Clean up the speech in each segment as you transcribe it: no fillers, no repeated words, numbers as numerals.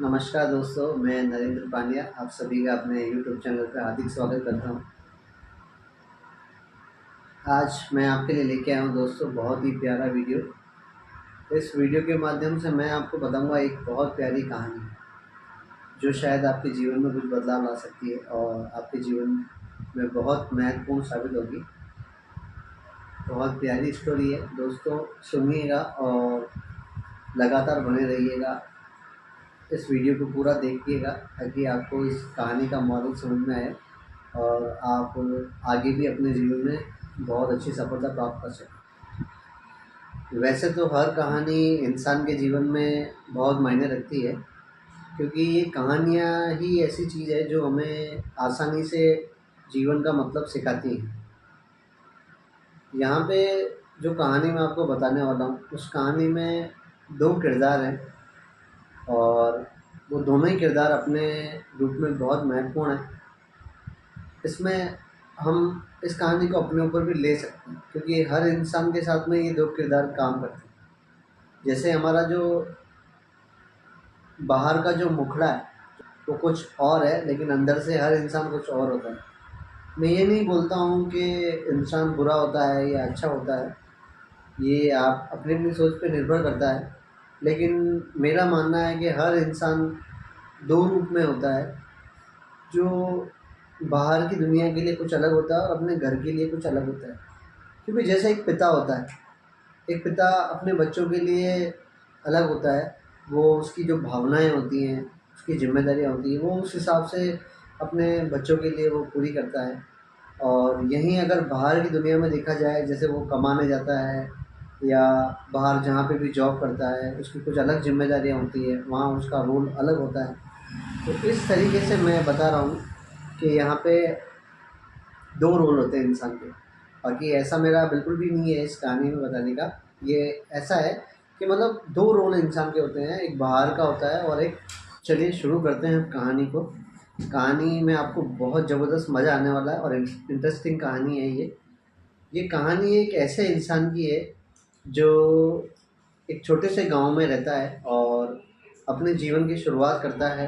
नमस्कार दोस्तों, मैं नरेंद्र पांड्या आप सभी का अपने यूट्यूब चैनल पर हार्दिक स्वागत करता हूं। आज मैं आपके लिए लेके आया हूं दोस्तों बहुत ही प्यारा वीडियो। इस वीडियो के माध्यम से मैं आपको बताऊंगा एक बहुत प्यारी कहानी जो शायद आपके जीवन में कुछ बदलाव ला सकती है और आपके जीवन में बहुत महत्वपूर्ण साबित होगी। बहुत प्यारी स्टोरी है दोस्तों, सुनिएगा और लगातार बने रहिएगा। इस वीडियो को पूरा देखिएगा ताकि आपको इस कहानी का मॉरल समझ में आए और आप आगे भी अपने जीवन में बहुत अच्छी सफलता प्राप्त कर सकें। वैसे तो हर कहानी इंसान के जीवन में बहुत मायने रखती है, क्योंकि ये कहानियाँ ही ऐसी चीज़ है जो हमें आसानी से जीवन का मतलब सिखाती हैं। यहाँ पे जो कहानी मैं आपको बताने वाला हूँ उस कहानी में दो किरदार हैं और वो दोनों ही किरदार अपने रूप में बहुत महत्वपूर्ण हैं। इसमें हम इस कहानी को अपने ऊपर भी ले सकते हैं, क्योंकि हर इंसान के साथ में ये दो किरदार काम करते हैं। जैसे हमारा जो बाहर का जो मुखड़ा है वो कुछ और है, लेकिन अंदर से हर इंसान कुछ और होता है। मैं ये नहीं बोलता हूँ कि इंसान बुरा होता है या अच्छा होता है, ये आप अपनी अपनी सोच पे निर्भर करता है। लेकिन मेरा मानना है कि हर इंसान दो रूप में होता है, जो बाहर की दुनिया के लिए कुछ अलग होता है और अपने घर के लिए कुछ अलग होता है। क्योंकि जैसे एक पिता होता है, एक पिता अपने बच्चों के लिए अलग होता है। वो उसकी जो भावनाएं होती हैं, उसकी जिम्मेदारियां होती हैं, वो उस हिसाब से अपने बच्चों के लिए वो पूरी करता है। और यहीं अगर बाहर की दुनिया में देखा जाए, जैसे वो कमाने जाता है या बाहर जहाँ पे भी जॉब करता है, उसकी कुछ अलग जिम्मेदारियां होती है, वहाँ उसका रोल अलग होता है। तो इस तरीके से मैं बता रहा हूँ कि यहाँ पे दो रोल होते हैं इंसान के। बाकी ऐसा मेरा बिल्कुल भी नहीं है इस कहानी में बताने का। ये ऐसा है कि मतलब दो रोल इंसान के होते हैं, एक बाहर का होता है और एक। चलिए शुरू करते हैं कहानी को। कहानी में आपको बहुत ज़बरदस्त मज़ा आने वाला है और इंटरेस्टिंग कहानी है ये कहानी एक ऐसे इंसान की है जो एक छोटे से गांव में रहता है और अपने जीवन की शुरुआत करता है,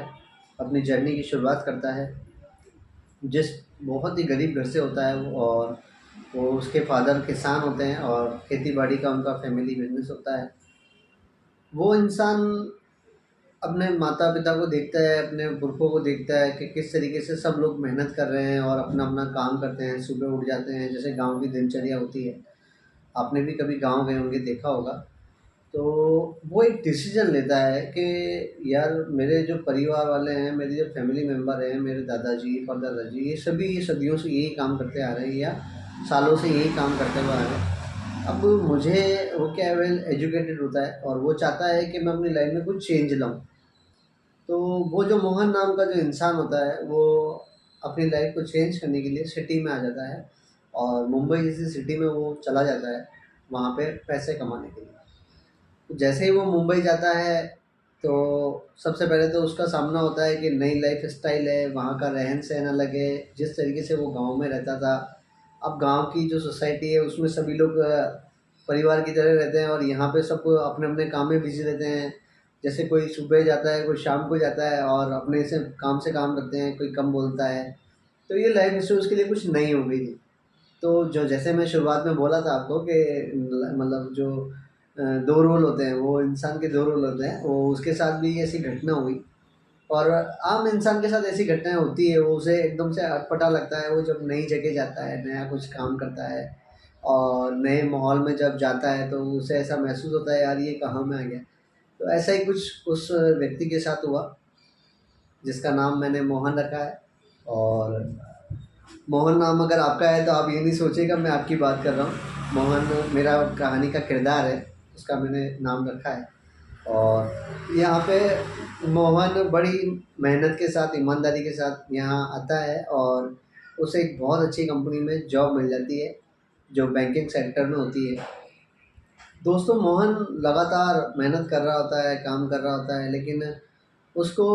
अपनी जर्नी की शुरुआत करता है। जिस बहुत ही गरीब घर से होता है वो, और वो उसके फादर किसान होते हैं और खेती बाड़ी का उनका फैमिली बिजनेस होता है। वो इंसान अपने माता पिता को देखता है, अपने पुरखों को देखता है कि किस तरीके से सब लोग मेहनत कर रहे हैं और अपना अपना काम करते हैं, सुबह उठ जाते हैं, जैसे गांव की दिनचर्या होती है। आपने भी कभी गांव गए होंगे, देखा होगा। तो वो एक डिसीजन लेता है कि यार मेरे जो परिवार वाले हैं, मेरे जो फैमिली मेम्बर हैं, मेरे दादाजी परदादाजी, ये सभी ये सदियों से यही काम करते आ रहे हैं या सालों से यही काम करते हुए आ रहे हैं। अब मुझे, वो क्या है, वेल एजुकेटेड होता है और वो चाहता है कि मैं अपनी लाइफ में कुछ चेंज लाऊं। तो वो जो मोहन नाम का जो इंसान होता है वो अपनी लाइफ को चेंज करने के लिए सिटी में आ जाता है और मुंबई जैसी सिटी में वो चला जाता है वहाँ पे पैसे कमाने के लिए। तो जैसे ही वो मुंबई जाता है तो सबसे पहले तो उसका सामना होता है कि नई लाइफ स्टाइल है, वहाँ का रहन सहन अलग है जिस तरीके से वो गांव में रहता था। अब गांव की जो सोसाइटी है उसमें सभी लोग परिवार की तरह रहते हैं और यहाँ पे सब अपने अपने काम में बिजी रहते हैं। जैसे कोई सुबह जाता है, कोई शाम को जाता है और अपने से काम करते हैं, कोई कम बोलता है। तो ये लाइफ स्टाइल उसके लिए कुछ नई हो गई थी। तो जो जैसे मैं शुरुआत में बोला था आपको कि मतलब जो दो रोल होते हैं, वो इंसान के दो रोल होते हैं, वो उसके साथ भी ऐसी घटना हुई। और आम इंसान के साथ ऐसी घटनाएं होती है, वो उसे एकदम से अटपटा लगता है। वो जब नई जगह जाता है, नया कुछ काम करता है और नए माहौल में जब जाता है तो उसे ऐसा महसूस होता है यार ये कहाँ में आ गया। तो ऐसा ही कुछ उस व्यक्ति के साथ हुआ जिसका नाम मैंने मोहन रखा है। और मोहन नाम अगर आपका है तो आप ये नहीं सोचेगा मैं आपकी बात कर रहा हूँ। मोहन मेरा कहानी का किरदार है, उसका मैंने नाम रखा है। और यहाँ पे मोहन बड़ी मेहनत के साथ, ईमानदारी के साथ यहाँ आता है और उसे एक बहुत अच्छी कंपनी में जॉब मिल जाती है जो बैंकिंग सेक्टर में होती है। दोस्तों मोहन लगातार मेहनत कर रहा होता है, काम कर रहा होता है, लेकिन उसको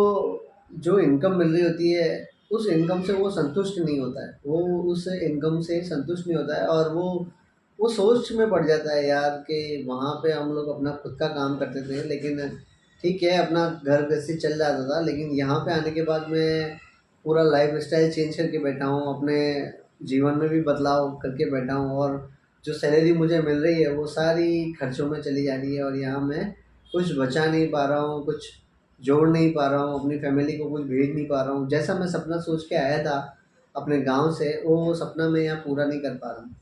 जो इनकम मिल रही होती है उस इनकम से वो संतुष्ट नहीं होता है। वो उस इनकम से संतुष्ट नहीं होता है और वो सोच में पड़ जाता है यार कि वहाँ पे हम लोग अपना खुद का काम करते थे, लेकिन ठीक है, अपना घर गृहस्थी चल जाता था, लेकिन यहाँ पे आने के बाद मैं पूरा लाइफ स्टाइल चेंज करके बैठा हूँ, अपने जीवन में भी बदलाव करके बैठा हूँ, और जो सैलरी मुझे मिल रही है वो सारी खर्चों में चली जा रही है, और यहाँ मैं कुछ बचा नहीं पा रहा हूँ, कुछ जोड़ नहीं पा रहा हूँ, अपनी फैमिली को कुछ भेज नहीं पा रहा हूँ। जैसा मैं सपना सोच के आया था अपने गांव से, वो सपना मैं यहाँ पूरा नहीं कर पा रहा हूँ।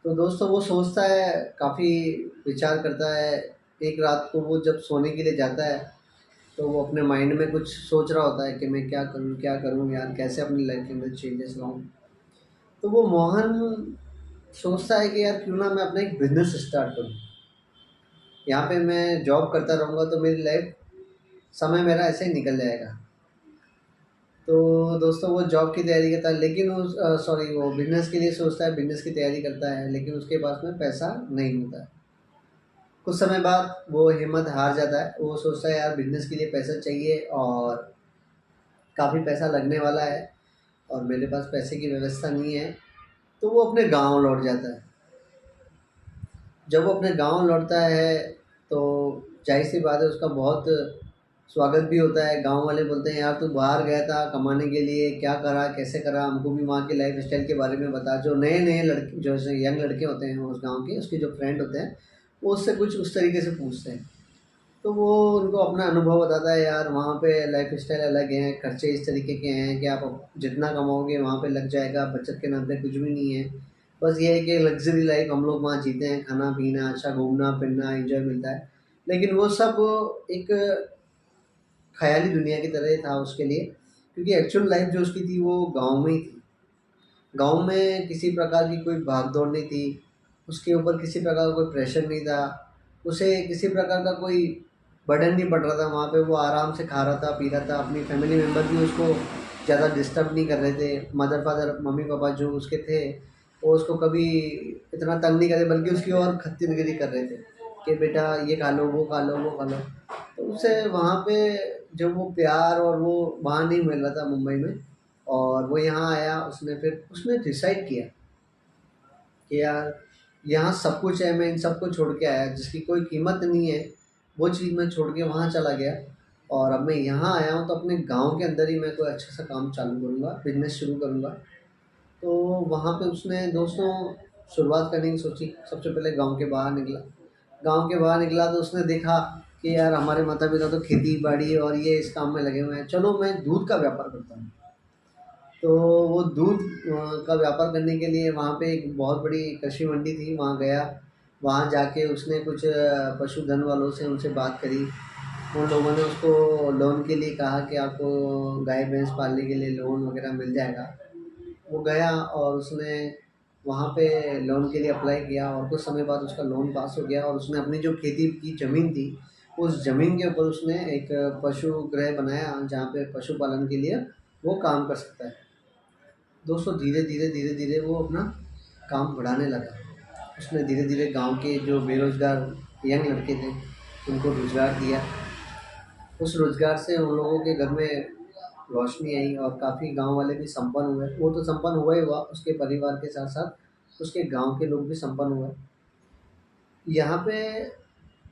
तो दोस्तों वो सोचता है, काफ़ी विचार करता है। एक रात को वो जब सोने के लिए जाता है तो वो अपने माइंड में कुछ सोच रहा होता है कि मैं क्या करूँ यार, कैसे अपनी लाइफ के अंदर चेंजेस लाऊँ। तो वो मोहन सोचता है कि यार क्यों ना मैं अपना एक बिजनेस स्टार्ट करूँ। यहाँ पे मैं जॉब करता रहूँगा तो मेरी लाइफ, समय मेरा ऐसे ही निकल जाएगा। तो दोस्तों वो जॉब की तैयारी करता है, लेकिन उस सॉरी वो बिजनेस के लिए सोचता है, बिजनेस की तैयारी करता है, लेकिन उसके पास में पैसा नहीं होता है। कुछ समय बाद वो हिम्मत हार जाता है, वो सोचता है यार बिजनेस के लिए पैसा चाहिए और काफ़ी पैसा लगने वाला है, और मेरे पास पैसे की व्यवस्था नहीं है। तो वो अपने गांव लौट जाता है। जब वो अपने गांव लौटता है तो जाहिर सी बात है, उसका बहुत स्वागत भी होता है। गांव वाले बोलते हैं यार तू बाहर गया था कमाने के लिए, क्या करा कैसे करा, हमको भी वहाँ के लाइफ स्टाइल के बारे में बता। जो नए नए लड़के, जो यंग लड़के होते हैं उस गाँव के, उसके जो फ्रेंड होते हैं, वो उससे कुछ उस तरीके से पूछते हैं। तो वो उनको अपना अनुभव बताता है, यार वहाँ पे लाइफ स्टाइल अलग है, खर्चे इस तरीके के हैं कि आप जितना कमाओगे वहाँ पे लग जाएगा, बचत के नाम पे कुछ भी नहीं है। बस ये है कि लग्जरी लाइफ हम लोग वहाँ जीते हैं, खाना पीना अच्छा, घूमना फिरना एंजॉय मिलता है। लेकिन वो सब एक ख्याली दुनिया की तरह था उसके लिए, क्योंकि एक्चुअल लाइफ जो उसकी थी वो गाँव में ही थी। गाँव में किसी प्रकार की कोई भाग दौड़ नहीं थी, उसके ऊपर किसी प्रकार का कोई प्रेशर नहीं था, उसे किसी प्रकार का कोई बर्डन नहीं पड़ रहा था। वहाँ पे वो आराम से खा रहा था, पी रहा था, अपनी फैमिली मेम्बर भी उसको ज़्यादा डिस्टर्ब नहीं कर रहे थे। मदर फादर, मम्मी पापा जो उसके थे, वो उसको कभी इतना तंग नहीं करे, बल्कि उसकी और खत्तीरगिरी कर रहे थे कि बेटा ये खा लो, वो खा लो, वो खा लो। तो उसे वहाँ पे जब वो प्यार और वो वहाँ नहीं मिल रहा था मुंबई में, और वो यहाँ आया, उसने डिसाइड किया कि यार यहाँ सब कुछ है, मैं इन सबको छोड़ के आया, जिसकी कोई कीमत नहीं है, वो चीज़ मैं छोड़ के वहाँ चला गया। और अब मैं यहाँ आया हूँ तो अपने गांव के अंदर ही मैं कोई अच्छा सा काम चालू करूँगा, बिजनेस शुरू करूँगा। तो वहाँ पे उसने दोस्तों शुरुआत करने की सोची। सबसे पहले गांव के बाहर निकला। गांव के बाहर निकला तो उसने देखा कि यार हमारे माता पिता तो खेती बाड़ी और ये इस काम में लगे हुए हैं, चलो मैं दूध का व्यापार करता हूँ। तो वो दूध का व्यापार करने के लिए वहाँ पे एक बहुत बड़ी कृषि मंडी थी, वहाँ गया। वहाँ जाके उसने कुछ पशुधन वालों से उनसे बात करी। उन लोगों ने उसको लोन के लिए कहा कि आपको गाय भैंस पालने के लिए लोन वगैरह मिल जाएगा। वो गया और उसने वहाँ पे लोन के लिए अप्लाई किया, और कुछ समय बाद उसका लोन पास हो गया, और उसने अपनी जो खेती की ज़मीन थी, उस ज़मीन के ऊपर उसने एक पशु गृह बनाया जहाँ पे पशुपालन के लिए वो काम कर सकता है। दोस्तों धीरे धीरे वो अपना काम बढ़ाने लगा। उसने धीरे धीरे गांव के जो बेरोजगार यंग लड़के थे उनको रोजगार दिया। उस रोजगार से उन लोगों के घर में रोशनी आई, और काफ़ी गांव वाले भी संपन्न हुए। वो तो संपन्न हुआ ही हुआ, उसके परिवार के साथ साथ उसके गांव के लोग भी संपन्न हुए। यहाँ पे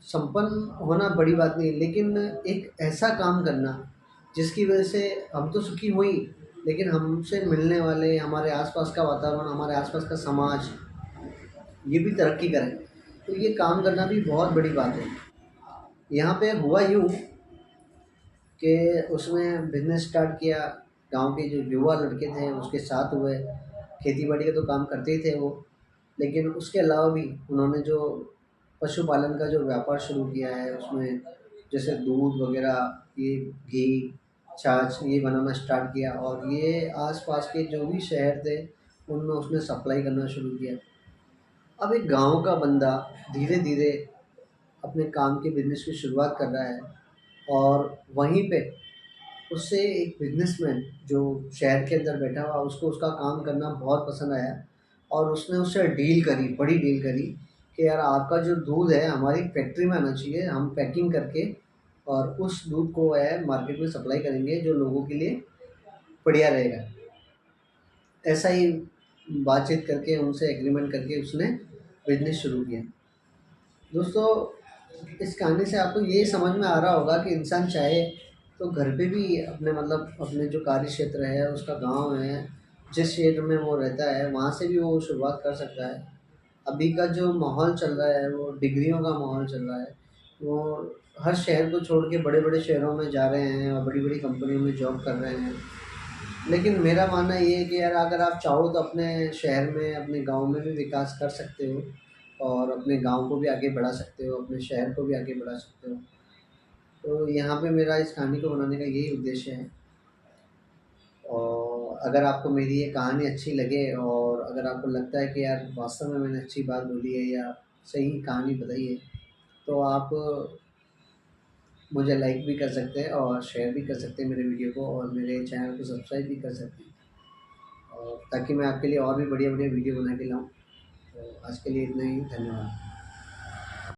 संपन्न होना बड़ी बात नहीं, लेकिन एक ऐसा काम करना जिसकी वजह से हम तो सुखी हुई, लेकिन हमसे मिलने वाले, हमारे आसपास का वातावरण, हमारे आसपास का समाज, ये भी तरक्की करें, तो ये काम करना भी बहुत बड़ी बात है। यहाँ पे हुआ यूँ कि उसने बिजनेस स्टार्ट किया। गांव के जो युवा लड़के थे उसके साथ हुए, खेती बाड़ी का तो काम करते ही थे वो, लेकिन उसके अलावा भी उन्होंने जो पशुपालन का जो व्यापार शुरू किया है, उसमें जैसे दूध वगैरह, ये घी, छाछ ये बनाना स्टार्ट किया, और ये आसपास के जो भी शहर थे उनमें उसने सप्लाई करना शुरू किया। अब एक गांव का बंदा धीरे धीरे अपने काम के बिजनेस की शुरुआत कर रहा है, और वहीं पे उससे एक बिजनेसमैन जो शहर के अंदर बैठा हुआ, उसको उसका काम करना बहुत पसंद आया, और उसने उससे डील करी, बड़ी डील करी कि यार आपका जो दूध है हमारी फैक्ट्री में आना चाहिए, हम पैकिंग करके और उस दूध को है मार्केट में सप्लाई करेंगे जो लोगों के लिए बढ़िया रहेगा। ऐसा ही बातचीत करके उनसे एग्रीमेंट करके उसने बिजनेस शुरू किया। दोस्तों इस कहानी से आपको ये समझ में आ रहा होगा कि इंसान चाहे तो घर पे भी अपने मतलब अपने जो कार्य क्षेत्र है, उसका गाँव है, जिस क्षेत्र में वो रहता है, वहाँ से भी वो शुरुआत कर सकता है। अभी का जो माहौल चल रहा है, वो डिग्रियों का माहौल चल रहा है। वो हर शहर को छोड़ के बड़े-बड़े शहरों में जा रहे हैं और बड़ी-बड़ी कंपनियों में जॉब कर रहे हैं। लेकिन मेरा मानना ये है कि यार अगर आप चाहो तो अपने शहर में, अपने गाँव में भी विकास कर सकते हो और अपने गाँव को भी आगे बढ़ा सकते हो, अपने शहर को भी आगे बढ़ा सकते हो। तो यहाँ पे मेरा इस कहानी को बनाने का यही उद्देश्य है। और अगर आपको मेरी ये कहानी अच्छी लगे और अगर आपको लगता है कि यार वास्तव में मैंने अच्छी बात बोली है या सही कहानी बताई है, तो आप मुझे लाइक भी कर सकते हैं और शेयर भी कर सकते हैं मेरे वीडियो को, और मेरे चैनल को सब्सक्राइब भी कर सकते हैं, और ताकि मैं आपके लिए और भी बढ़िया बढ़िया वीडियो बना के लाऊँ। तो आज के लिए इतना ही, धन्यवाद।